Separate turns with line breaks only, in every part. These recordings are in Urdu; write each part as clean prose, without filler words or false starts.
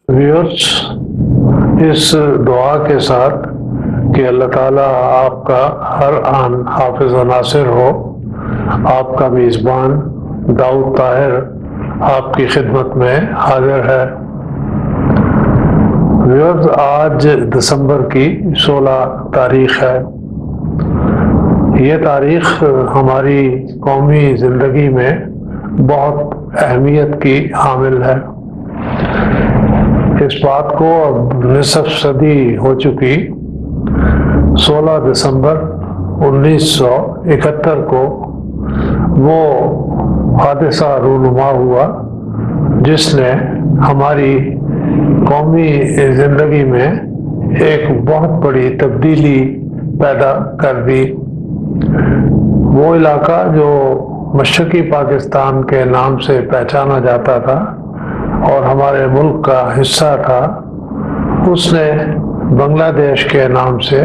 ویورز، اس دعا کے ساتھ کہ اللہ تعالیٰ آپ کا ہر آن حافظ و ناصر ہو، آپ کا میزبان داؤد طاہر آپ کی خدمت میں حاضر ہے۔ ویورز، آج دسمبر کی 16 تاریخ ہے۔ یہ تاریخ ہماری قومی زندگی میں بہت اہمیت کی حامل ہے۔ اس بات کو اب نصف صدی ہو چکی۔ 16 دسمبر 1971 کو وہ حادثہ رونما ہوا جس نے ہماری قومی زندگی میں ایک بہت بڑی تبدیلی پیدا کر دی۔ وہ علاقہ جو مشرقی پاکستان کے نام سے پہچانا جاتا تھا اور ہمارے ملک کا حصہ تھا، اس نے بنگلہ دیش کے نام سے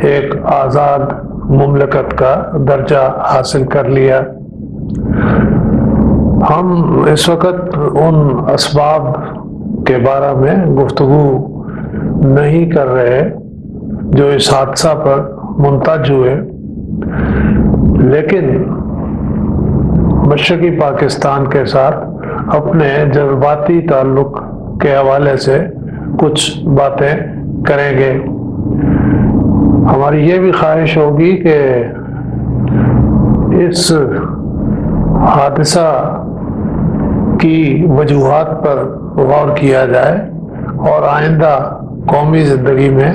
ایک آزاد مملکت کا درجہ حاصل کر لیا۔ ہم اس وقت ان اسباب کے بارے میں گفتگو نہیں کر رہے جو اس حادثہ پر منتج ہوئے، لیکن مشرقی پاکستان کے ساتھ اپنے جذباتی تعلق کے حوالے سے کچھ باتیں کریں گے۔ ہماری یہ بھی خواہش ہوگی کہ اس حادثہ کی وجوہات پر غور کیا جائے اور آئندہ قومی زندگی میں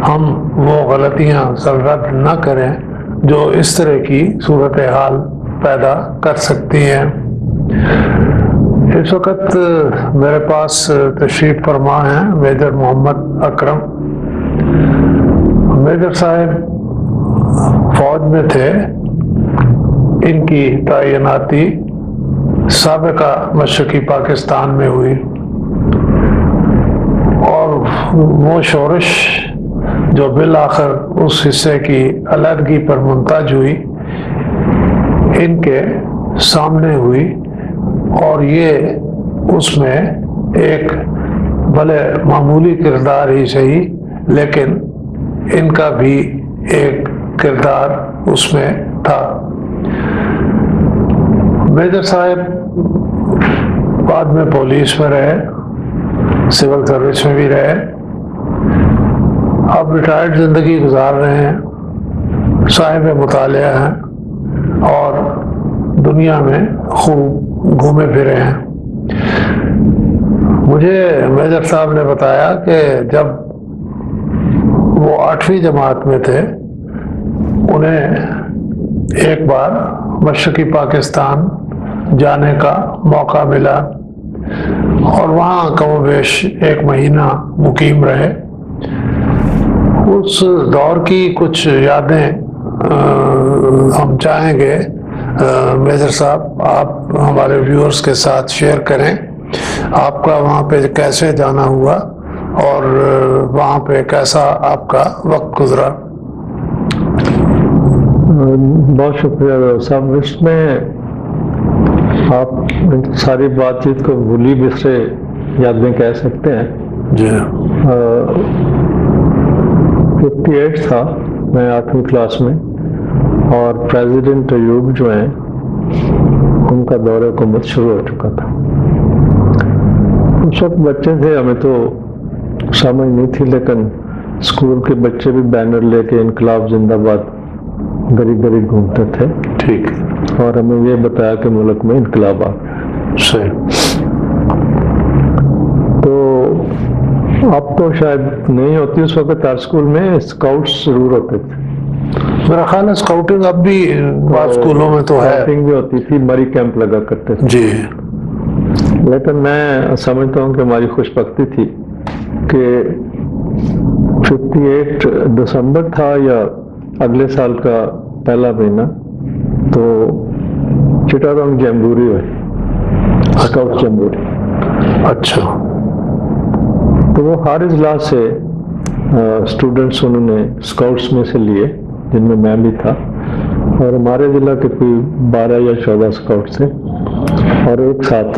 ہم وہ غلطیاں سرزد نہ کریں جو اس طرح کی صورتحال پیدا کر سکتی ہیں۔ اس وقت میرے پاس تشریف فرما ہیں میجر محمد اکرم۔ میجر صاحب فوج میں تھے، ان کی تعیناتی سابقہ مشرقی پاکستان میں ہوئی اور وہ شورش جو بالآخر اس حصے کی علیحدگی پر منتج ہوئی ان کے سامنے ہوئی، اور یہ اس میں ایک بھلے معمولی کردار ہی صحیح لیکن ان کا بھی ایک کردار اس میں تھا۔ میجر صاحب بعد میں پولیس میں رہے، سول سروس میں بھی رہے، اب ریٹائرڈ زندگی گزار رہے ہیں، صاحب مطالعہ ہیں اور دنیا میں خوب گھومے پھرے ہیں۔ مجھے میجر صاحب نے بتایا کہ جب وہ 8ویں جماعت میں تھے، انہیں ایک بار مشرقی پاکستان جانے کا موقع ملا اور وہاں کم و بیش 1 مہینہ مقیم رہے۔ اس دور کی کچھ یادیں ہم چاہیں گے میجر صاحب آپ ہمارے ویورز کے ساتھ شیئر کریں۔ آپ کا وہاں پہ کیسے جانا ہوا اور وہاں پہ کیسا آپ کا وقت گزرا؟
بہت شکریہ صاحب۔ اس میں آپ ساری بات چیت کو بھولی بسرے یادیں کہہ سکتے ہیں۔
جی
58 تھا میں 8ویں کلاس میں، اور پریزیڈنٹ ایوب جو ہیں ان کا دور حکومت شروع ہو چکا تھا۔ اس وقت بچے تھے، ہمیں تو سمجھ نہیں تھی، لیکن اسکول کے بچے بھی بینر لے کے انقلاب زندہ باد گلی گلی گھومتے تھے،
ٹھیک،
اور ہمیں یہ بتایا کہ ملک میں انقلاب آ گیا۔
صحیح۔
تو اب تو شاید نہیں ہوتی، اس وقت ہر اسکول میں اسکاؤٹس ضرور ہوتے تھے۔
میرا خیال ہے اسکاؤٹنگ اب بھی بعض اسکولوں میں تو ہے،
اسکاؤٹنگ بھی ہوتی تھی، مری کیمپ لگا کرتے تھے۔
جی،
لیکن میں سمجھتا ہوں کہ ہماری خوش بختی تھی کہ 58 دسمبر تھا یا اگلے سال کا پہلا مہینہ، تو چٹاگانگ جمبوری ہوئی، اسکاؤٹ جمبوری۔
اچھا،
تو وہ ہر اضلاع سے اسٹوڈنٹس انہوں نے اسکاؤٹس میں سے لیے، جن میں بھی تھا، اور ہمارے ضلع کے کوئی 12 یا 14 اسکاؤٹ تھے، اور ایک ساتھ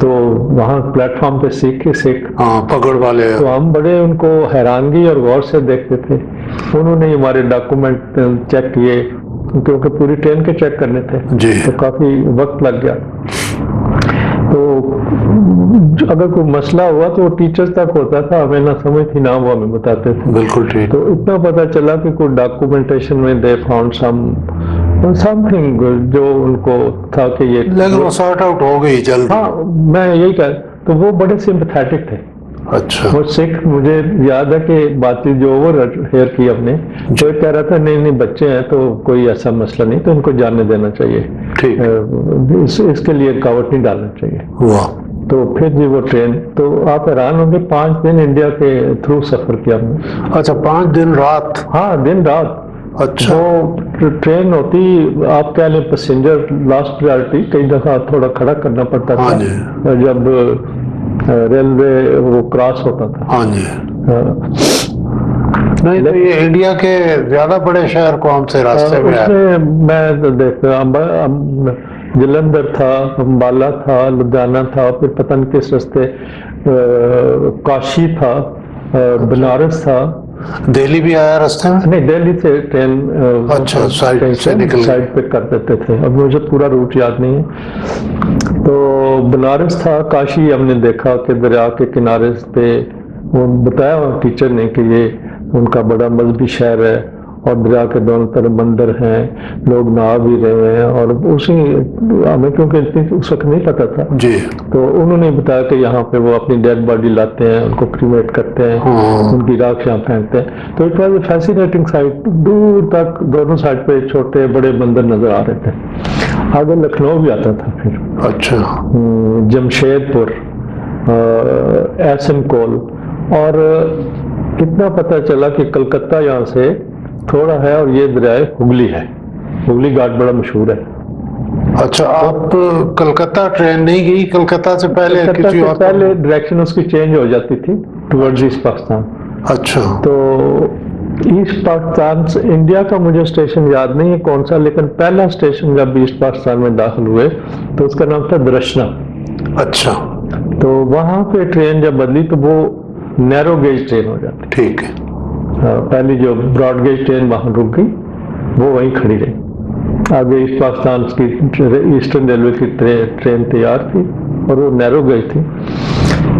تو وہاں پلیٹ فارم پہ سیکھ
ہاں پکڑ والے
تو ہم بڑے ان کو حیرانگی اور غور سے دیکھتے تھے. انہوں نے ہمارے ڈاکومنٹ چیک کیے کیونکہ پوری ٹرین کے چیک کرنے تھے
جی
تو کافی وقت لگ گیا. تو اگر کوئی مسئلہ ہوا تو وہ ٹیچر تک ہوتا تھا, ہمیں نہ سمجھ تھی نہ وہ ہمیں بتاتے تھے.
بالکل ٹھیک.
تو اتنا پتا چلا کہ کوئی ڈاکومنٹیشن میں دے فاؤنڈ سم تھنگ جو ان کو تھا کہ یہ
لیکن وہ سارٹ آؤٹ ہو گئی جلد.
ہاں میں یہی کہہ, تو وہ بڑے سمپیتھیٹک تھے.
اچھا
وہ سکھ, مجھے یاد ہے کہ بات چیت جو اوور ہیئر کی ہم نے, جو کہہ رہا تھا نہیں بچے ہیں تو کوئی ایسا مسئلہ نہیں, تو ان کو جانے دینا چاہیے,
ٹھیک,
اس کے لیے رکاوٹ نہیں ڈالنا چاہیے.
واہ.
تو پھر بھی وہ ٹرین, تو آپ حیران ہوں گے 5 دن انڈیا کے تھرو سفر کیا ہم نے.
اچھا 5 دن رات.
ہاں دن رات.
اچھا.
وہ ٹرین ہوتی آپ کہہ لیں پیسنجر لاسٹ پریورٹی, کئی دفعہ تھوڑا کھڑا کرنا پڑتا تھا
ہاں جی,
جب ریلوے وہ کراس ہوتا تھا.
ہاں جی. نہیں تو یہ انڈیا کے زیادہ بڑے شہر کون سے راستے میں ہے؟
میں دیکھتا جلندھر تھا, امبالہ تھا, لدھیانہ تھا, پھر پتہ نہیں کس راستے, کاشی تھا, بنارس تھا.
دہلی بھی آیا راستے میں؟
نہیں, دہلی سے ٹرین
اچھا سائڈ سے نکل
سائڈ پہ کر دیتے تھے, اب مجھے پورا روٹ یاد نہیں ہے. تو بنارس تھا, کاشی ہم نے دیکھا کہ دریا کے کنارے پہ, وہ بتایا ٹیچر نے کہ یہ ان کا بڑا مذہبی شہر ہے اور دریا کے دونوں طرف مندر ہیں, لوگ نہا بھی رہے ہیں. اور اسی ہمیں کیونکہ اس وقت نہیں پتا تھا
جی,
تو انہوں نے بتایا کہ یہاں پہ وہ اپنی ڈیڈ باڈی لاتے ہیں, ان کو کریمیٹ کرتے ہیں, ان کی راکھ یہاں پھینکتے ہیں. تو it was a fascinating sight, دور تک دونوں سائڈ پہ چھوٹے بڑے مندر نظر آ رہے تھے. آگے لکھنؤ بھی آتا تھا, پھر
اچھا
جمشید پور, ایسن کول, اور کتنا پتہ چلا کہ کلکتہ یہاں سے تھوڑا ہے اور یہ دریائے ہگلی ہے, ہگلی گھاٹ بڑا مشہور ہے.
اچھا آپ کلکتہ ٹرین نہیں گئی کلکتہ سے پہلے؟
کلکتہ سے پہلے ڈائریکشن اس کی چینج ہو جاتی تھی ٹورڈز ایسٹ پاکستان.
اچھا.
تو ایسٹ پاکستان سے انڈیا کا مجھے اسٹیشن یاد نہیں ہے کون سا, لیکن پہلا اسٹیشن جب ایسٹ پاکستان میں داخل ہوئے تو اس کا نام تھا درشنا.
اچھا.
تو وہاں پہ ٹرین جب بدلی تو وہ نیرو گیج ٹرین ہو جاتی.
ٹھیک ہے.
پہلی جو براڈ گیج ٹرین وہاں رک گئی وہ وہیں کھڑی رہی. آگے ایسٹ پاکستان کی ایسٹرن ریلوے کی ٹرین تیار تھی اور وہ نیرو گیج تھی,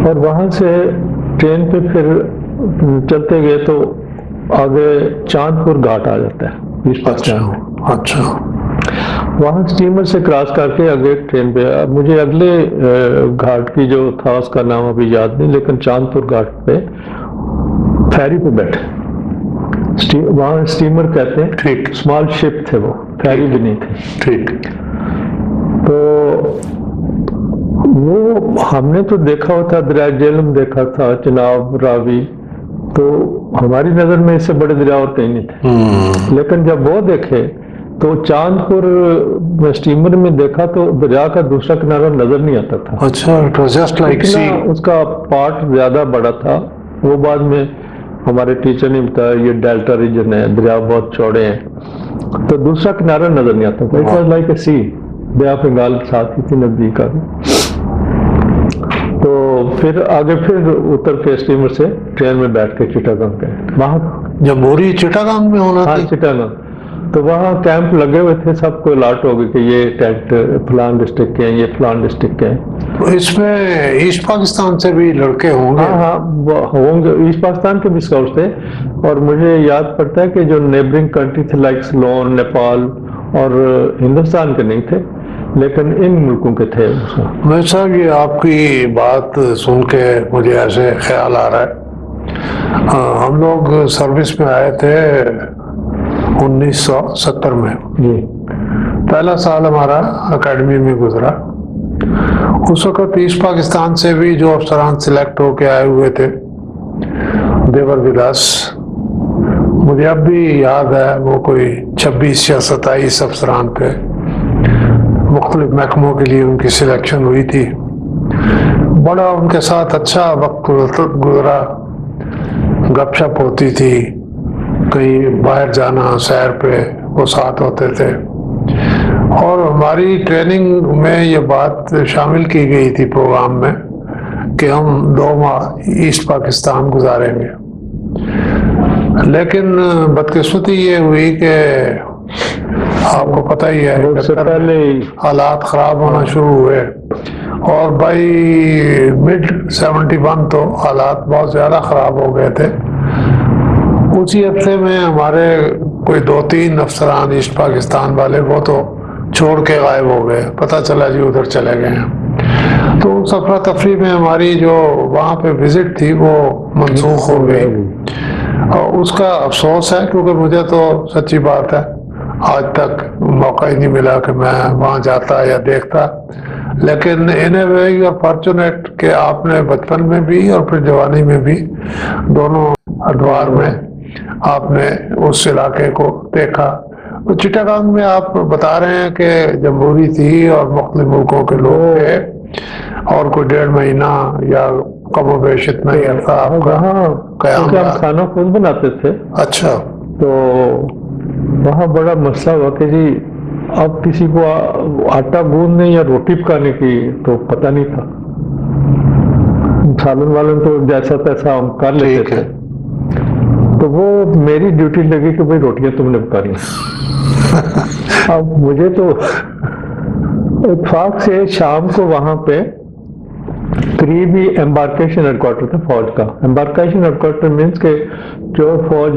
اور وہاں سے ٹرین پہ پھر چلتے گئے تو آگے چاندپور گھاٹ آ جاتا ہے ایسٹ پاکستان میں.
اچھا.
وہاں اسٹیمر سے کراس کر کے آگے ٹرین پہ, مجھے اگلے گھاٹ کی جو تھا اس کا نام ابھی یاد نہیں, لیکن چاندپور گھاٹ پہ فیری پہ بیٹھے, وہاں اسٹیمر کہتے ہیں,
ٹھیک,
اسمال شپ تھے وہ, فیری بھی نہیں تھے.
ٹھیک.
تو وہ ہم نے تو دیکھا ہوتا, دریائے جہلم دیکھا تھا, چناب, راوی, تو ہماری نظر میں اس سے بڑے دریا اور کہیں نہیں تھے. لیکن جب وہ دیکھے تو چاندپور میں اسٹیمر میں دیکھا تو دریا کا دوسرا کنارہ نظر نہیں آتا تھا.
اچھا,
اس کا پارٹ زیادہ بڑا تھا. وہ بعد میں ہمارے ٹیچر نے بتایا یہ ڈیلٹا ریجن ہے, دریا بہت چوڑے ہیں, تو دوسرا کنارہ نظر نہیں آتا تھا. اٹ واز لائک اے سی, بے آف بنگال ساتھ ہی تھی نزدیک آگے. تو پھر آگے پھر اتر کے اسٹیمر سے ٹرین میں بیٹھ کے چٹاگانگ گئے. وہاں
جمہوری چٹاگانگ میں ہونا تھا.
چٹاگانگ. تو وہاں کیمپ لگے ہوئے تھے, سب کو الاٹ ہو گئی کہ یہ ٹینٹ فلان ڈسٹرکٹ کے ہیں, یہ فلان ڈسٹرکٹ کے ہیں.
اس میں ایسٹ پاکستان سے بھی لڑکے ہوں گے؟
ہاں ہوں گے, ایسٹ پاکستان کے بھی اسکاؤٹس تھے. اور مجھے یاد پڑتا ہے کہ جو نیبرنگ کنٹری تھے لائک سلون, نیپال, اور ہندوستان کے نہیں تھے لیکن ان ملکوں کے تھے.
میں صاحب یہ آپ کی بات سن کے مجھے ایسے خیال آ رہا ہے, ہم لوگ سروس میں آئے تھے 1970 میں.
جی.
پہلا سال ہمارا اکیڈمی میں گزرا. اس وقت ایسٹ پاکستان سے بھی جو افسران سلیکٹ ہو کے آئے ہوئے تھے دیور وداس, مجھے اب بھی یاد ہے وہ کوئی 26 یا 27 افسران تھے. مختلف محکموں کے لیے ان کی سلیکشن ہوئی تھی. بڑا ان کے ساتھ اچھا وقت گزرا, گپ شپ ہوتی تھی, کہیں باہر جانا سیر پہ وہ ساتھ ہوتے تھے. اور ہماری ٹریننگ میں یہ بات شامل کی گئی تھی پروگرام میں کہ ہم 2 ماہ ایسٹ پاکستان گزاریں گے، لیکن بدقسمتی یہ ہوئی کہ آپ کو پتہ ہی ہے
اس سے پہلے
حالات خراب ہونا شروع ہوئے، اور بائی مڈ 71 تو حالات بہت زیادہ خراب ہو گئے تھے۔ اسی عرصے میں ہمارے کوئی 2-3 افسران ایسٹ پاکستان والے وہ تو چھوڑ کے غائب ہو گئے، پتہ چلا جی ادھر چلے گئے ہیں۔ تو اس افراتفری میں ہماری جو وہاں پہ وزٹ تھی وہ منسوخ ہو گئی، اور اس کا افسوس ہے کیونکہ مجھے تو سچی بات ہے آج تک موقع ہی نہیں ملا کہ میں وہاں جاتا یا دیکھتا، لیکن ان اے وے یو آر فارچونیٹ کہ آپ نے بچپن میں بھی اور پھر جوانی میں بھی دونوں ادوار میں آپ نے اس علاقے کو دیکھا۔ چٹاگانگ میں آپ بتا رہے ہیں کہ جمہوری تھی اور مختلف ملکوں کے لوگ تھے، اور کوئی 1.5 مہینہ یا کم و بیش اتنا ہی عرصہ آپ کا قیام
کیونکہ ہم
رہا۔
کھانا خود بناتے تھے،
اچھا،
تو وہاں بڑا مسئلہ ہوا کہ جی اب کسی کو آٹا گوندنے یا روٹی پکانے کی تو پتہ نہیں تھا، سالن والن تو جیسا تیسا ہم کر لیتے
ٹھیک ہے۔
تھے، تو وہ میری ڈیوٹی لگی کہ بھائی روٹیاں تم نے پکانی ہیں۔ اب مجھے تو اتفاق سے شام کو وہاں پہ قریبی امبارکیشن ہیڈ کوارٹر تھا فوج کا۔ امبارکیشن ہیڈ کوارٹر مینس کہ جو فوج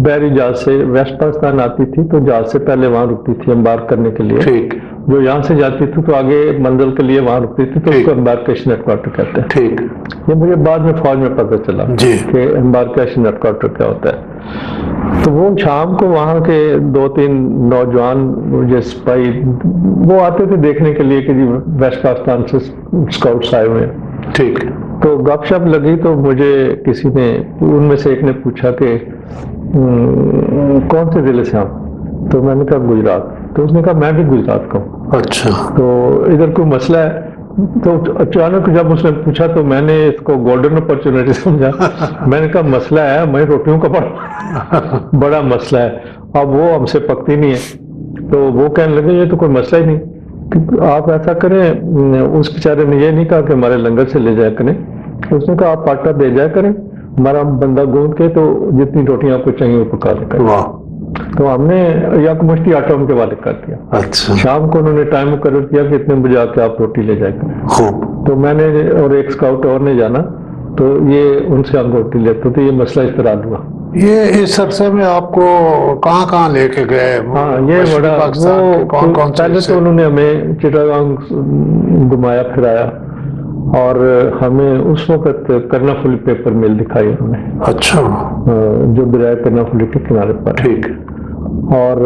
بحری جہاز سے ویسٹ پاکستان آتی تھی تو جہاز سے پہلے وہاں رکتی تھی امبارک کرنے کے لیے،
ٹھیک
جو یہاں سے جاتی تھی تو آگے منزل کے لیے وہاں رکتی تھی، تو اس کو امبارکیشن ہیڈ کوارٹر کہتے ہیں۔
ٹھیک،
یہ مجھے بعد میں فوج میں پتہ چلا
جی۔
کہ امبارکیشن ہیڈ کوارٹر کیا ہوتا ہے۔ تو وہ شام کو وہاں کے 2-3 نوجوان مجھے سپاہی وہ آتے تھے دیکھنے کے لیے کہ جی ویسٹ پاکستان سے اسکاؤٹس آئے ہوئے ہیں،
ٹھیک،
تو گپ شپ لگی تو مجھے کسی نے ان میں سے ایک نے پوچھا کہ کون سے ضلع سے آپ؟ تو میں نے کہا گجرات، تو اس نے کہا میں بھی گجرات کا ہوں،
اچھا،
تو ادھر کوئی مسئلہ ہے؟ تو اچانک جب اس نے پوچھا تو میں نے اس کو گولڈن اپرچونٹی سمجھا، میں نے کہا مسئلہ ہے میں روٹیوں کا بڑا مسئلہ ہے، اب وہ ہم سے پکتی نہیں ہے۔ تو وہ کہنے لگے یہ تو کوئی مسئلہ ہی نہیں، آپ ایسا کریں، اس بیچارے نے یہ نہیں کہا کہ ہمارے لنگر سے لے جایا کریں، اس نے کہا آپ آٹا دے جایا کریں، ہمارا بندہ گوند کے تو جتنی روٹیاں آپ کو چاہیے وہ پکا دے کریں۔
واہ،
تو ہم نے یک مشتی آٹا ان کے والے کر دیا۔
اچھا،
شام کو انہوں نے ٹائم مقرر کیا کہ اتنے بجے آ کے آپ روٹی لے جایا کریں،
خوب،
تو میں نے اور ایک اسکاؤٹ اور نے جانا تو یہ ان سے ہم روٹی لیتے تو یہ مسئلہ اس طرح حل ہوا۔
یہ اس عرصے میں آپ کو کہاں کہاں لے کے گئے؟
ہاں یہ
مشرقی
بڑا
پاکستان کے کون کون سے
پہلے
حصے؟
تو انہوں نے ہمیں چٹاگانگ گھمایا پھرایا، اور ہمیں اس وقت کرنافلی پیپر مل دکھائی انہوں نے،
اچھا،
جو دریائے کرنافلی کے کنارے پر،
ٹھیک،
اور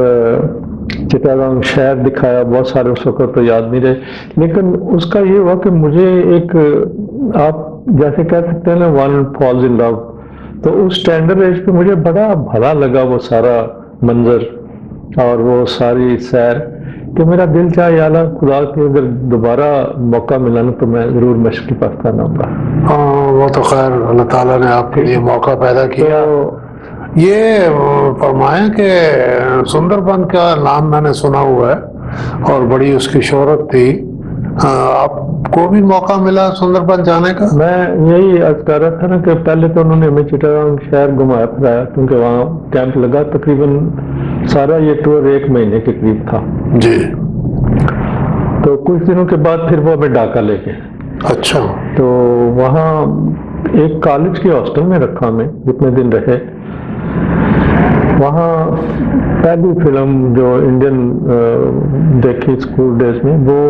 چٹاگانگ شہر دکھایا، بہت سارے اس وقت تو یاد نہیں رہے، لیکن اس کا یہ ہوا کہ مجھے ایک آپ جیسے کہہ سکتے ہیں نا ون فالز ان لو، تو اس ٹینڈر ایج پہ مجھے بڑا بھلا لگا وہ سارا منظر اور وہ ساری سیر، کہ میرا دل چاہے یا اللہ خدا کے اگر دوبارہ موقع ملا نا تو میں ضرور مشرقی پاکستان آؤں گا۔
ہاں وہ تو خیر اللہ تعالیٰ نے آپ کے لیے موقع پیدا کیا۔ یہ فرمائیں کہ سندر بن کا نام میں نے سنا ہوا ہے اور بڑی اس کی شہرت تھی، آپ کو بھی موقع ملا سندر بن جانے کا؟
میں یہی عرض کر رہا تھا نا کہ پہلے تو انہوں نے ہمیں چٹاگانگ شہر گھمایا پھرایا کیونکہ وہاں کیمپ لگا، تقریباً سارا یہ ٹور 1 مہینے کے قریب تھا،
جی،
تو کچھ دنوں کے بعد پھر وہ ہمیں ڈھاکہ لے گئے،
اچھا،
تو وہاں ایک کالج کے ہاسٹل میں رکھا ہمیں جتنے دن رہے۔ وہاں پہلی فلم جو انڈین دیکھی اسکول ڈیز میں وہ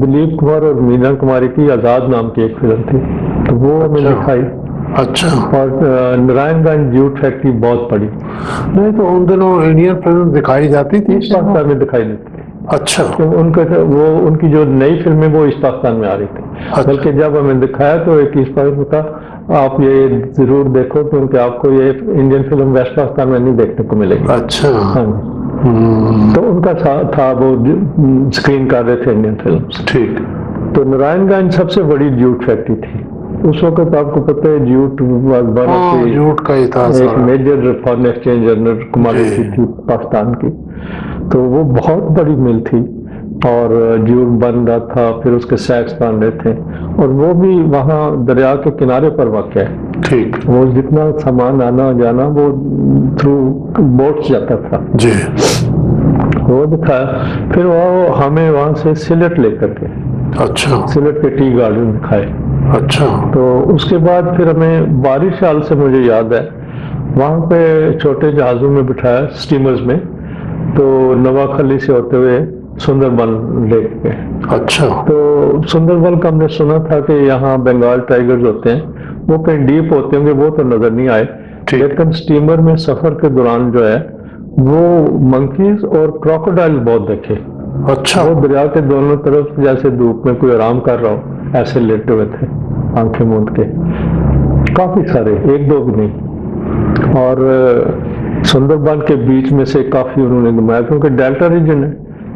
دلیپ کمار اور مینا کماری کی آزاد نام کی ایک فلم تھی، تو وہ ہمیں دکھائی،
اچھا،
اور نارائن گنج جوٹ فیکٹری بہت پڑی،
نہیں تو ان دنوں انڈین فلم دکھائی جاتی تھی
پاکستان میں دکھائی دیتی تھی،
اچھا،
ان کا وہ ان کی جو نئی فلمیں وہ اس پاکستان میں آ رہی تھی، بلکہ جب ہمیں دکھایا تو ایک اس پاکستان کا آپ یہ ضرور دیکھو کیونکہ آپ کو یہ انڈین فلم ویسٹ پاکستان میں نہیں دیکھنے کو ملے گی۔
اچھا،
ہاں، تو ان کا تھا وہ اسکرین کر رہے تھے انڈین فلمس،
ٹھیک،
تو نارائن گنج سب سے بڑی جوٹ فیکٹری تھی، اس وقت آپ کو پتہ ہے جیوٹ
ہاں جھوٹ کا ہی تھا
ایک
سارا۔
Major foreign exchange general commodity
جی۔
تھی پاکستان کی، تو وہ بہت بڑی مل تھی اور جیوٹ بن رہا تھا، پھر اس کے سیکس بن رہے تھے، اور وہ بھی وہاں دریا کے کنارے پر واقع ہے۔
ٹھیک۔
وہ جتنا سامان آنا جانا وہ تھرو بوٹس جاتا تھا،
جی۔
وہ دکھایا۔ پھر وہ ہمیں وہاں سے سلٹ لے کر کے،
اچھا
سلٹ کے ٹی گارڈن دکھائے۔
اچھا۔
تو اس کے بعد پھر ہمیں 12 سال سے مجھے یاد ہے وہاں پہ چھوٹے جہازوں میں بٹھایا، سٹیمرز میں، تو نواخلی سے ہوتے ہوئے سندر بن لیک پہ۔
اچھا۔
تو سندر بن کا ہم نے سنا تھا کہ یہاں بنگال ٹائیگرز ہوتے ہیں، وہ کہیں ڈیپ ہوتے ہوں گے، وہ تو نظر نہیں آئے،
ٹھیک۔
لیکن سٹیمر میں سفر کے دوران جو ہے وہ منکیز اور کراکوڈائل بہت دیکھے۔
اچھا۔
وہ دریا کے دونوں طرف جیسے دھوپ میں کوئی آرام کر رہا ہو ایسے لیٹے ہوئے تھے، آنکھیں موند کے، کافی سارے، ایک دو بھی نہیں۔ اور سندر بن کے بیچ میں سے کافی انہوں نے گھمایا، کیونکہ ڈیلٹا ریجن ہے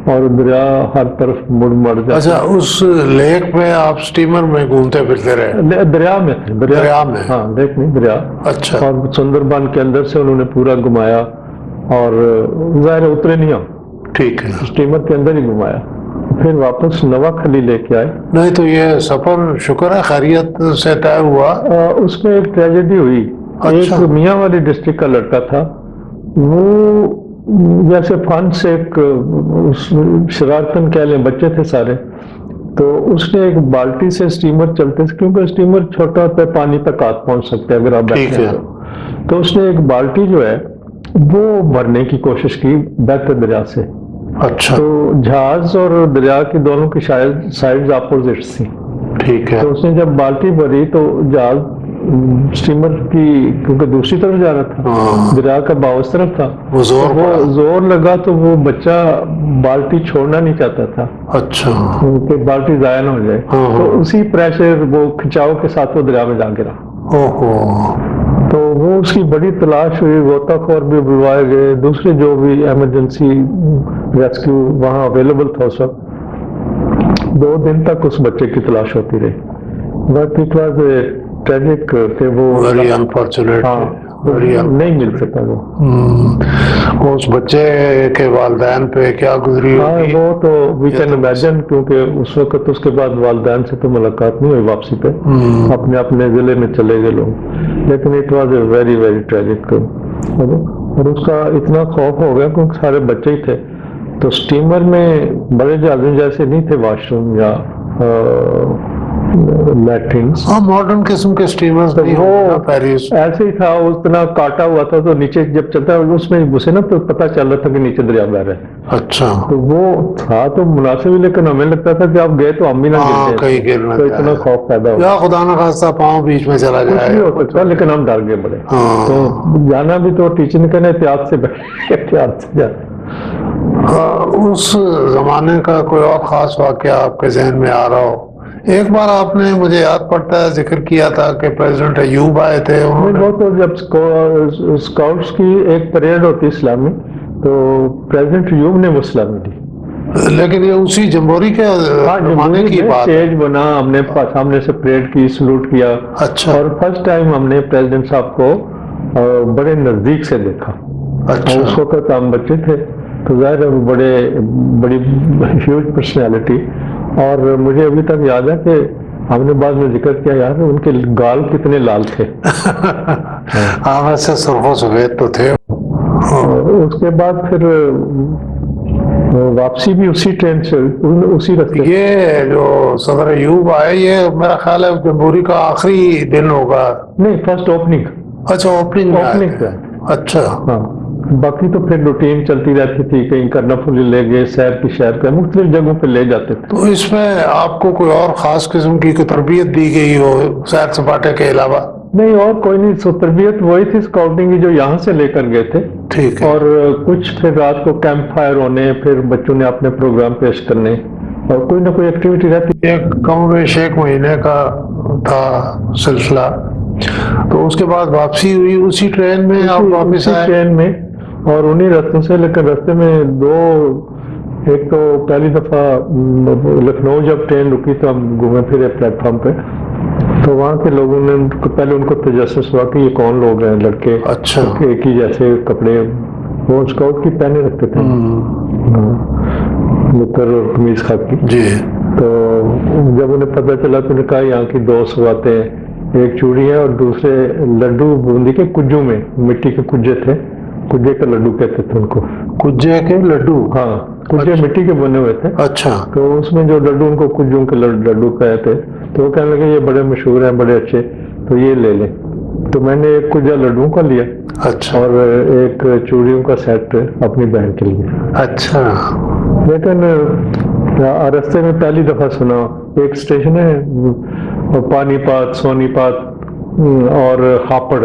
اور دریا ہر طرف مڑ جاتا
اچھا، اس لیک میں آپ سٹیمر میں گھومتے پھرتے رہے؟
ہے۔ دریا میں تھے،
دریا میں؟
ہاں لیک نہیں، دریا۔
اچھا۔
اور سندر بن کے اندر سے انہوں نے پورا گھمایا، اور ظاہر اترے نہیں ہم،
ٹھیک ہے۔
سٹیمر کے اندر ہی گھمایا، پھر واپس نواخلی لے کے آئے۔
نہیں تو یہ سفر شکر ہے خیریت سے طے ہوا؟
اس میں ایک ٹریجڈی ہوئی۔
اچھا۔
ایک میاں والی ڈسٹرکٹ کا لڑکا تھا، وہ جیسے فن سے ایک شرارتن کہہ لیں، بچے تھے سارے، تو اس نے ایک بالٹی سے سٹیمر چلتے، کیونکہ سٹیمر چھوٹا ہوتا ہے، پانی تک ہاتھ پہنچ سکتے ہیں اگر آپ
ٹھیک
بیٹھے
ہے۔
ہیں، تو اس نے ایک بالٹی جو ہے وہ بھرنے کی کوشش کی بہتے دریا سے۔
اچھا۔
تو جہاز اور دریا کی دونوں کی سائڈز اپوزٹس تھیں،
ٹھیک ہے۔
تو اس نے جب بالٹی بھری تو جہاز سٹیمر کی، کیونکہ دوسری طرف جا رہا تھا،
ہاں۔
دریا کا بہاؤ اس طرف تھا،
وہ زور
وہ
پڑا۔
زور لگا تو وہ بچہ بالٹی چھوڑنا نہیں چاہتا تھا
اچھا۔
کہ بالٹی ضائع نہ ہو جائے،
ہاں، ہاں۔
تو اسی پریشر، وہ کھچاؤ کے ساتھ وہ دریا میں جا گرا۔
اوہو۔
تو وہ اس کی بڑی تلاش ہوئی، غوطہ خور بھی بلوائے گئے، دوسرے جو بھی ایمرجنسی ریسکیو وہاں اویلیبل تھا اس وقت، 2 دن تک اس بچے کی تلاش ہوتی رہی، but it was a tragic کہ وہ
ویری انفارچونیٹ۔
ہاں نہیں مل سکا وہ۔
اس بچے کے والدین پہ کیا گزری
ہاں
ہوگی؟
وہ تو وی کین امیجن، کیونکہ اس وقت اس کے بعد والدین سے تو ملاقات نہیں ہوئی واپسی پہ، اپنے اپنے ضلع میں چلے گئے لوگ، لیکن it was a very very tragic. اور اس کا اتنا خوف ہو گیا کیونکہ سارے بچے ہی تھے، تو سٹیمر میں بڑے جہازوں جیسے نہیں تھے واش روم یا لیٹرینس،
ہاں ماڈرن قسم کے سٹیمرز نہیں
وہ
ہوتے نا پیرس۔
ایسے ہی تھا، اتنا کاٹا ہوا تھا، تو نیچے جب چلتا اس میں گھسے نا تو پتہ چل رہا تھا کہ نیچے دریا بہ رہا ہے۔
اچھا۔
تو وہ تھا تو مناسب ہی، لیکن ہمیں لگتا تھا کہ آپ گئے تو ہم بھی نہ
ہاں
گرتے،
کہیں گرنا
تو اتنا خوف پیدا ہو،
یا خدا نہ خواستہ پاؤں بیچ میں چلا
کچھ
جائے۔
بھی ہو سکتا، لیکن ہم ڈر گئے بڑے۔
ہاں۔
تو جانا بھی تو ٹیچر نے کہنا احتیاط سے بیٹھ، احتیاط سے جانا۔
اس زمانے کا کوئی اور خاص واقعہ آپ کے ذہن میں آ رہا ہو؟ ایک بار آپ نے، مجھے یاد پڑتا ہے، ذکر کیا تھا کہ پریزیڈنٹ ایوب آئے تھے، انہوں نے
وہ تو جب اسکاؤٹس کی ایک پریڈ ہوتی اسلامی، تو پریزیڈنٹ ایوب نے وہ سلامی دی،
لیکن یہ اسی جمہوری کے زمانے کی بات ہے۔
اسٹیج بنا، ہم نے سامنے سے پریڈ کی، سلوٹ کیا،
اچھا۔
اور فرسٹ ٹائم ہم نے پریزیڈنٹ صاحب کو بڑے نزدیک سے دیکھا۔
اچھا۔
اس وقت ہم بچے تھے، تو ظاہر ہے بڑی ہیوج پرسنالٹی، اور مجھے ابھی تک یاد ہے کہ ہم نے بعد میں ذکر کیا، یار ان کے گال کتنے لال تھے۔
ہاں ویسے سرخ و سفید تو تھے۔
اس کے بعد پھر واپسی بھی اسی ٹرین سے، اسی راستے۔
یہ جو صدر ایوب آئے، یہ میرا خیال ہے جمہوری کا آخری دن ہوگا۔
نہیں، فرسٹ اوپننگ۔
اچھا، اوپننگ میں آئے تھے۔ اچھا۔
ہاں، باقی تو پھر روٹین چلتی رہتی تھی، کہیں کرناپولی لے گئے، سیر کی شہر پہ مختلف جگہوں پہ لے جاتے تھے۔
تو اس میں آپ کو کوئی اور خاص قسم کی کوئی تربیت دی گئی ہو سیر سپاٹے کے علاوہ؟
نہیں، اور کوئی نہیں، سو تربیت وہی تھی اسکاؤٹنگ کی جو یہاں سے لے کر گئے تھے،
ٹھیک ہے۔
اور کچھ پھر رات کو کیمپ فائر ہونے، پھر بچوں نے اپنے پروگرام پیش کرنے، اور کوئی نہ کوئی ایکٹیویٹی رہتی۔
ایک کم و بیش 1 مہینے کا تھا سلسلہ، تو اس کے بعد واپسی ہوئی اسی ٹرین میں آپ واپس
اسی
آئے؟
ٹرین میں، اور انہی رستوں سے، لیکن رستے میں ایک تو پہلی دفعہ لکھنؤ جب ٹرین رکی تو ہم گھومے پھرے پلیٹ فارم پہ، تو تو وہاں کے لوگوں نے پہلے ان کو تجسس ہوا کہ یہ کون لوگ ہیں لڑکے
اچھا
ایک ہی جیسے کپڑے وہ اسکاؤٹ کی پہنے رکھتے تھے نکر اور قمیض خاکی.
جی
تو جب انہیں پتہ چلا تو انہوں نے کہا یہاں کی 2 سواتیں ہیں, ایک چوڑی ہے اور دوسرے لڈو بوندی کے کجوں میں مٹی کے کجے تھے, کجے کا لڈو کہتے تھے ان کو,
کجے کے لڈو.
ہاں کجے مٹی کے بنے ہوئے تھے.
اچھا
تو اس میں جو لڈو ان کو کجوں کے لڈو کہتے تو وہ کہنے لگے یہ بڑے مشہور ہیں بڑے اچھے تو یہ لے لیں. تو میں نے ایک کجا لڈو کا لیا
اچھا
اور ایک چوڑیوں کا سیٹ اپنی بہن کے لیے.
اچھا
لیکن راستے میں پہلی دفعہ سنا ایک اسٹیشن ہے پانی پات سونی پات اور ہاپڑ,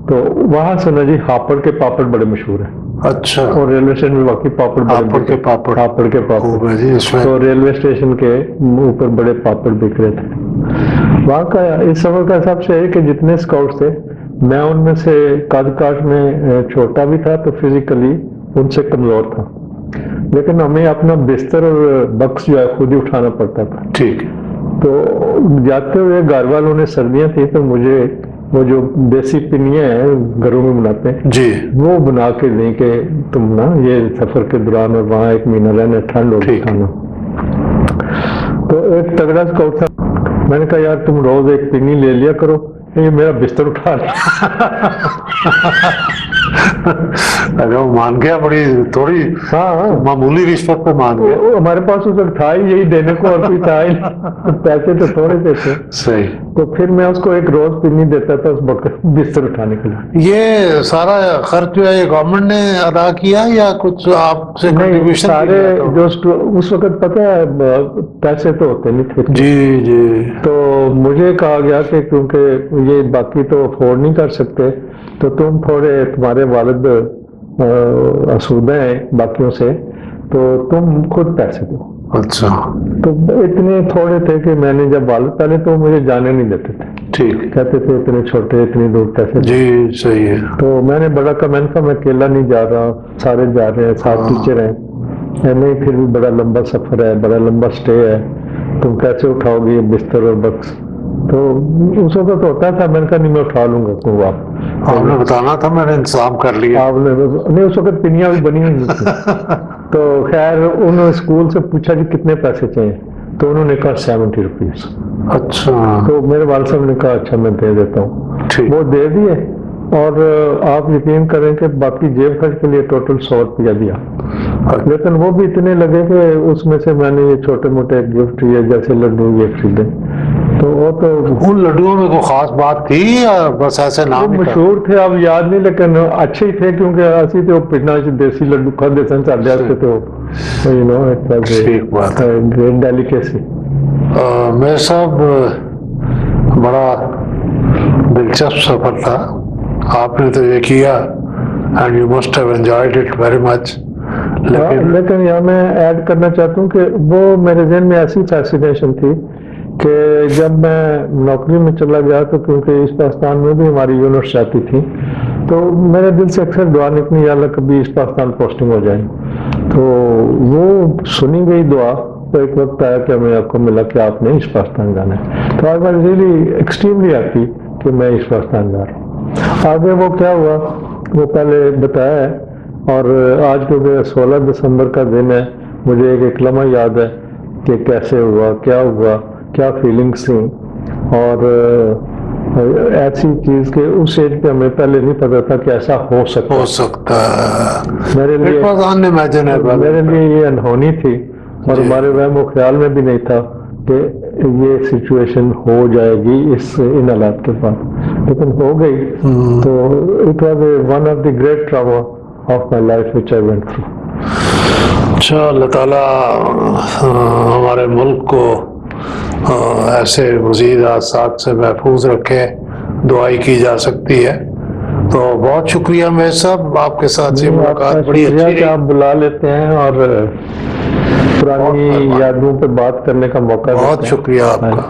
تو وہاں سنا جی ہاپڑ کے پاپڑ بڑے مشہور ہیں.
اچھا
اور ریلوے اسٹیشن میں واقعی پاپڑ
ہاپڑ کے پاپڑ
ہاپڑ کے پاپڑ
ہوگا جی اس میں.
تو ریلوے اسٹیشن کے اوپر بڑے پاپڑ بک رہے تھے. وہاں کا اس سفر کا حساب سے ہے کہ جتنے اسکاؤٹ تھے میں ان میں سے قد کاٹ میں چھوٹا بھی تھا تو فزیکلی ان سے کمزور تھا, لیکن ہمیں اپنا بستر اور بکس جو ہے خود ہی اٹھانا پڑتا تھا.
ٹھیک.
تو جاتے ہوئے گھر والوں نے سردیاں تھیں تو مجھے وہ جو دیسی پنیاں ہیں گھروں میں بناتے ہیں
جی
وہ بنا کے دیں کہ تم نا یہ سفر کے دوران اور وہاں 1 مہینہ رہنا ٹھنڈ ہوگی کھانا. تو ایک تگڑا اسکاؤٹ تھا, میں نے کہا یار تم روز ایک پنی لے لیا کرو, یہ میرا بستر اٹھا لیا.
اگر وہ مان گیا بڑی تھوڑی معمولی رشوت پہ مان گیا.
ہمارے پاس اس وقت تھا ہی یہی دینے کو اور کوئی تھا ہی نہیں, پیسے تو تھوڑے دیتے.
صحیح.
تو پھر میں اس کو ایک روز پنی دیتا تھا اس بستر اٹھانے کے لیے.
یہ سارا خرچ جو ہے یہ گورنمنٹ نے ادا کیا یا کچھ آپ سے
کنٹریبیوشن؟ سارے جو اس وقت پتہ ہے پیسے تو ہوتے نہیں تھے.
جی جی.
تو مجھے کہا گیا کہ کیونکہ یہ باقی تو افورڈ نہیں کر سکتے تو تم تھوڑے, تمہارے والد آسودہ ہیں باقیوں سے تو تم خود پیسے دو.
اچھا.
تو اتنے تھوڑے تھے کہ میں نے جب والد پہلے تو مجھے جانے نہیں دیتے تھے.
ٹھیک.
کہتے تھے اتنے چھوٹے اتنی دور کیسے.
جی صحیح ہے.
تو میں نے بڑا کمنٹ تھا میں اکیلا نہیں جا رہا, سارے جا رہے ہیں, 7 ٹیچر ہیں. نہیں پھر بھی بڑا لمبا سفر ہے, بڑا لمبا اسٹے ہے, تم کیسے اٹھاؤ گے بستر اور بکس. تو اس وقت ہوتا تھا, میں نے کہا نہیں میں اٹھا لوں گا. تو
آپ نے بتانا تھا میں نے انتظام کر لیا.
آپ نے نہیں, اس وقت پنیاں بھی بنی ہوئی تھیں. تو خیر انہوں نے اسکول سے پوچھا کہ کتنے پیسے چاہیے تو انہوں نے کہا 70 روپیز.
اچھا.
تو میرے والد صاحب نے کہا اچھا میں دے دیتا ہوں. وہ دے دیے اور آپ یقین کریں کہ باقی جیب خرچ کے لیے ٹوٹل 100 روپیہ دیا. لیکن وہ بھی اتنے لگے کہ اس میں سے میں نے یہ چھوٹے موٹے گفٹ یہ جیسے لڈو یہ خریدے. تو وہ تو
ان لڈوؤں میں کوئی خاص بات تھی یا بس ایسے نام
مشہور تھے, اب یاد نہیں, لیکن اچھے ہی تھے کیونکہ اسی تو پنڈا دیسی لڈو کھاتے سن چل جاتے تو گریٹ ڈیلیکیسی.
میرے صاحب بڑا دلچسپ سفر تھا, آپ نے تو یہ کیا and you must have enjoyed it very much.
لیکن یہاں میں ایڈ کرنا چاہتا ہوں کہ وہ میرے ذہن میں ایسی فیسینیشن تھی کہ جب میں نوکری میں چلا گیا تو کیونکہ اس پاکستان میں بھی ہماری یونٹس آتی تھی تو میرے دل سے اکثر دعا نکلی یا اللہ کبھی اس پاکستان پوسٹنگ ہو جائے. تو وہ سنی گئی دعا تو ایک وقت آیا کہ ہمیں آپ کو ملا کہ آپ نے اس پاکستان جانا ہے. تو I was really extremely happy کہ میں اس پاکستان جا رہا ہوں. آگے وہ کیا ہوا وہ پہلے بتایا ہے, اور آج کیونکہ 16 دسمبر کا دن ہے مجھے ایک لمحہ یاد ہے کہ کیسے ہوا, کیا فیلنگس تھیں. اور ایسی چیز کہ اس ایج پہ ہمیں پہلے نہیں پتا تھا کہ ایسا ہو سکتا ہے. میرے لیے یہ انہونی تھی اور ہمارے وہم و خیال میں بھی نہیں تھا کہ یہ سچویشن ہو جائے گی ان حالات کے بعد, لیکن ہو گئی. تو it was one of the great trauma of my life which I went through.
اچھا, اللہ تعالیٰ ہمارے ملک کو ایسے مزید حادثات سے محفوظ رکھے, دعائی کی جا سکتی ہے. تو بہت شکریہ میرے صاحب, آپ کے ساتھ یہ ملاقات بڑی اچھی رہی.
آپ بلا لیتے ہیں اور پرانی یادوں پہ بات کرنے کا موقع.
بہت شکریہ آپ کا.